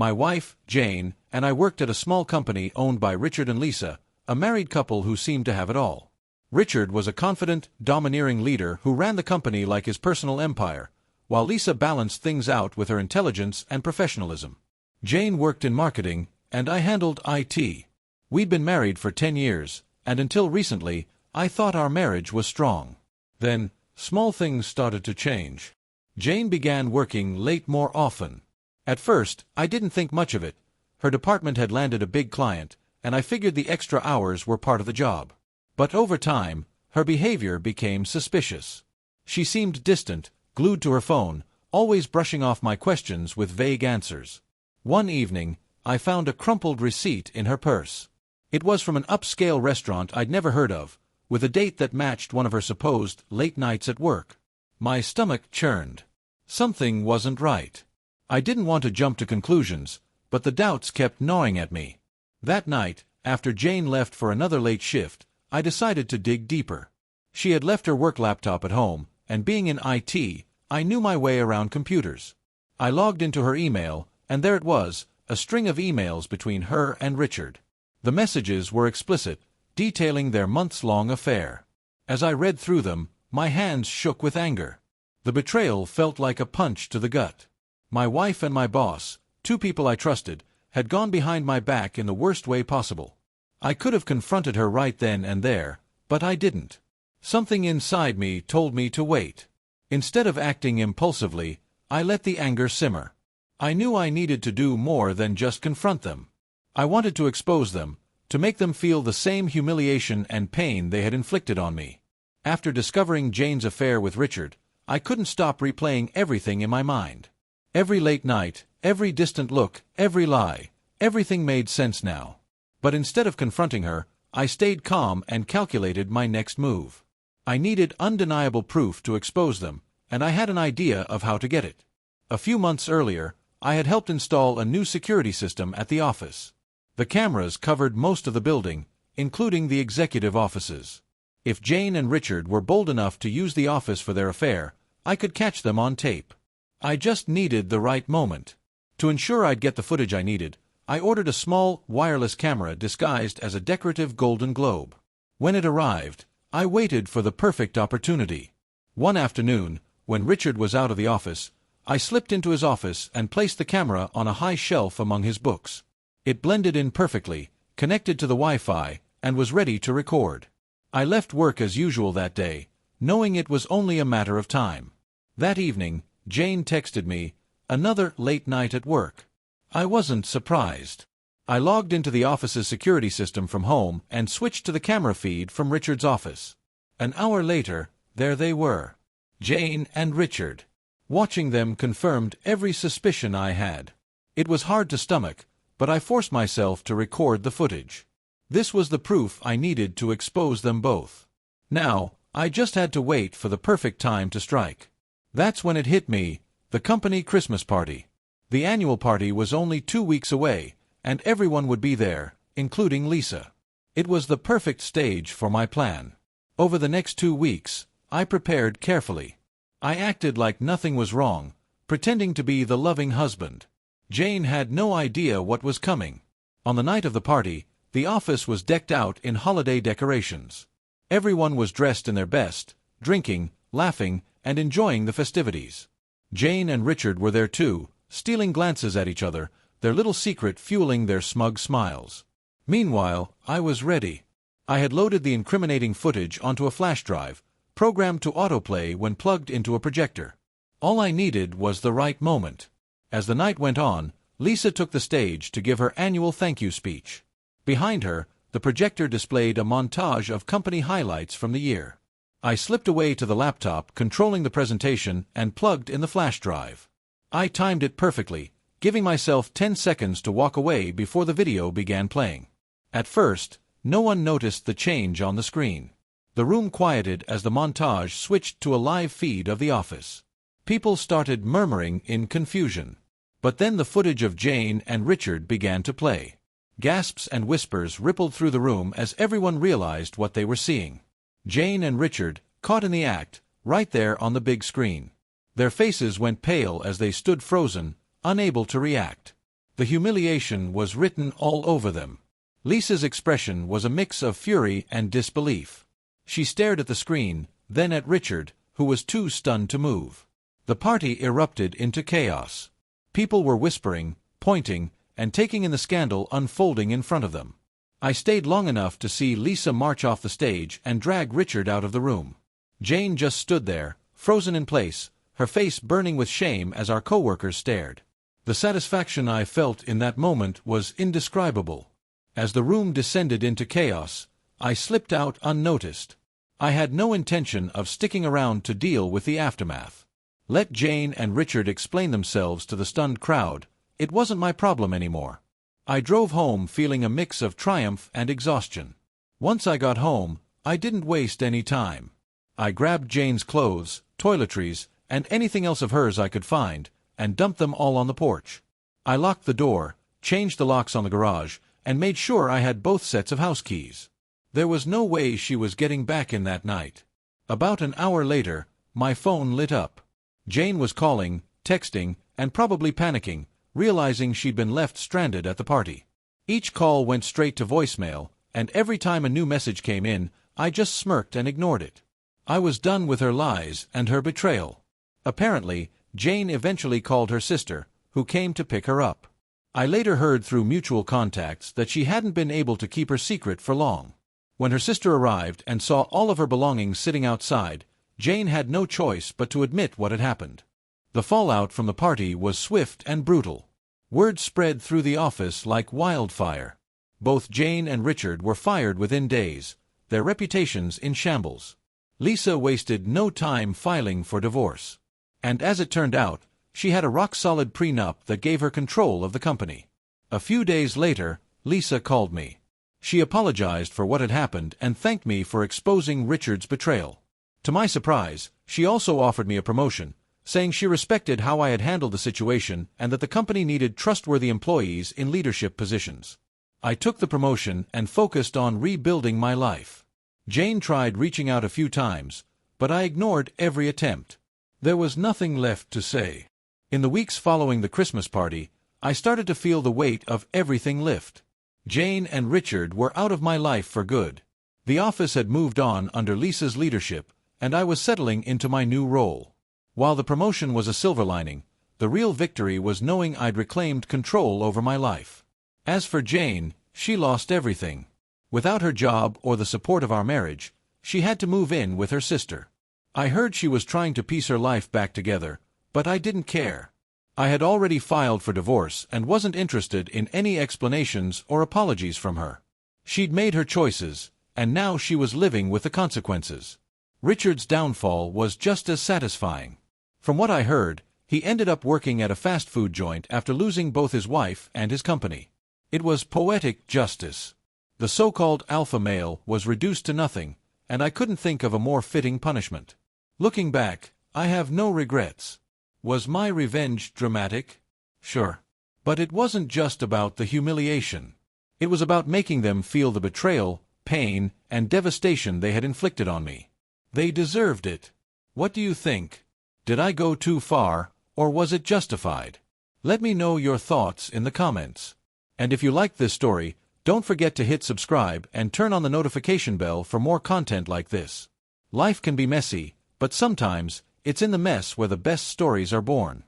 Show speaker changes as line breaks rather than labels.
My wife, Jane, and I worked at a small company owned by Richard and Lisa, a married couple who seemed to have it all. Richard was a confident, domineering leader who ran the company like his personal empire, while Lisa balanced things out with her intelligence and professionalism. Jane worked in marketing, and I handled IT. We'd been married for 10 years, and until recently, I thought our marriage was strong. Then, small things started to change. Jane began working late more often. At first, I didn't think much of it. Her department had landed a big client, and I figured the extra hours were part of the job. But over time, her behavior became suspicious. She seemed distant, glued to her phone, always brushing off my questions with vague answers. One evening, I found a crumpled receipt in her purse. It was from an upscale restaurant I'd never heard of, with a date that matched one of her supposed late nights at work. My stomach churned. Something wasn't right. I didn't want to jump to conclusions, but the doubts kept gnawing at me. That night, after Jane left for another late shift, I decided to dig deeper. She had left her work laptop at home, and being in IT, I knew my way around computers. I logged into her email, and there it was, a string of emails between her and Richard. The messages were explicit, detailing their months-long affair. As I read through them, my hands shook with anger. The betrayal felt like a punch to the gut. My wife and my boss, two people I trusted, had gone behind my back in the worst way possible. I could have confronted her right then and there, but I didn't. Something inside me told me to wait. Instead of acting impulsively, I let the anger simmer. I knew I needed to do more than just confront them. I wanted to expose them, to make them feel the same humiliation and pain they had inflicted on me. After discovering Jane's affair with Richard, I couldn't stop replaying everything in my mind. Every late night, every distant look, every lie, everything made sense now. But instead of confronting her, I stayed calm and calculated my next move. I needed undeniable proof to expose them, and I had an idea of how to get it. A few months earlier, I had helped install a new security system at the office. The cameras covered most of the building, including the executive offices. If Jane and Richard were bold enough to use the office for their affair, I could catch them on tape. I just needed the right moment. To ensure I'd get the footage I needed, I ordered a small, wireless camera disguised as a decorative golden globe. When it arrived, I waited for the perfect opportunity. One afternoon, when Richard was out of the office, I slipped into his office and placed the camera on a high shelf among his books. It blended in perfectly, connected to the Wi-Fi, and was ready to record. I left work as usual that day, knowing it was only a matter of time. That evening, Jane texted me, "Another late night at work." I wasn't surprised. I logged into the office's security system from home and switched to the camera feed from Richard's office. An hour later, there they were. Jane and Richard. Watching them confirmed every suspicion I had. It was hard to stomach, but I forced myself to record the footage. This was the proof I needed to expose them both. Now, I just had to wait for the perfect time to strike. That's when it hit me, the company Christmas party. The annual party was only 2 weeks away, and everyone would be there, including Lisa. It was the perfect stage for my plan. Over the next 2 weeks, I prepared carefully. I acted like nothing was wrong, pretending to be the loving husband. Jane had no idea what was coming. On the night of the party, the office was decked out in holiday decorations. Everyone was dressed in their best, drinking, laughing, and enjoying the festivities. Jane and Richard were there too, stealing glances at each other, their little secret fueling their smug smiles. Meanwhile, I was ready. I had loaded the incriminating footage onto a flash drive, programmed to autoplay when plugged into a projector. All I needed was the right moment. As the night went on, Lisa took the stage to give her annual thank you speech. Behind her, the projector displayed a montage of company highlights from the year. I slipped away to the laptop controlling the presentation and plugged in the flash drive. I timed it perfectly, giving myself 10 seconds to walk away before the video began playing. At first, no one noticed the change on the screen. The room quieted as the montage switched to a live feed of the office. People started murmuring in confusion. But then the footage of Jane and Richard began to play. Gasps and whispers rippled through the room as everyone realized what they were seeing. Jane and Richard, caught in the act, right there on the big screen. Their faces went pale as they stood frozen, unable to react. The humiliation was written all over them. Lisa's expression was a mix of fury and disbelief. She stared at the screen, then at Richard, who was too stunned to move. The party erupted into chaos. People were whispering, pointing, and taking in the scandal unfolding in front of them. I stayed long enough to see Lisa march off the stage and drag Richard out of the room. Jane just stood there, frozen in place, her face burning with shame as our co-workers stared. The satisfaction I felt in that moment was indescribable. As the room descended into chaos, I slipped out unnoticed. I had no intention of sticking around to deal with the aftermath. Let Jane and Richard explain themselves to the stunned crowd. It wasn't my problem anymore. I drove home feeling a mix of triumph and exhaustion. Once I got home, I didn't waste any time. I grabbed Jane's clothes, toiletries, and anything else of hers I could find, and dumped them all on the porch. I locked the door, changed the locks on the garage, and made sure I had both sets of house keys. There was no way she was getting back in that night. About an hour later, my phone lit up. Jane was calling, texting, and probably panicking, realizing she'd been left stranded at the party. Each call went straight to voicemail, and every time a new message came in, I just smirked and ignored it. I was done with her lies and her betrayal. Apparently, Jane eventually called her sister, who came to pick her up. I later heard through mutual contacts that she hadn't been able to keep her secret for long. When her sister arrived and saw all of her belongings sitting outside, Jane had no choice but to admit what had happened. The fallout from the party was swift and brutal. Word spread through the office like wildfire. Both Jane and Richard were fired within days, their reputations in shambles. Lisa wasted no time filing for divorce. And as it turned out, she had a rock-solid prenup that gave her control of the company. A few days later, Lisa called me. She apologized for what had happened and thanked me for exposing Richard's betrayal. To my surprise, she also offered me a promotion, saying she respected how I had handled the situation and that the company needed trustworthy employees in leadership positions. I took the promotion and focused on rebuilding my life. Jane tried reaching out a few times, but I ignored every attempt. There was nothing left to say. In the weeks following the Christmas party, I started to feel the weight of everything lift. Jane and Richard were out of my life for good. The office had moved on under Lisa's leadership, and I was settling into my new role. While the promotion was a silver lining, the real victory was knowing I'd reclaimed control over my life. As for Jane, she lost everything. Without her job or the support of our marriage, she had to move in with her sister. I heard she was trying to piece her life back together, but I didn't care. I had already filed for divorce and wasn't interested in any explanations or apologies from her. She'd made her choices, and now she was living with the consequences. Richard's downfall was just as satisfying. From what I heard, he ended up working at a fast food joint after losing both his wife and his company. It was poetic justice. The so-called alpha male was reduced to nothing, and I couldn't think of a more fitting punishment. Looking back, I have no regrets. Was my revenge dramatic? Sure. But it wasn't just about the humiliation. It was about making them feel the betrayal, pain, and devastation they had inflicted on me. They deserved it. What do you think? Did I go too far, or was it justified? Let me know your thoughts in the comments. And if you liked this story, don't forget to hit subscribe and turn on the notification bell for more content like this. Life can be messy, but sometimes, it's in the mess where the best stories are born.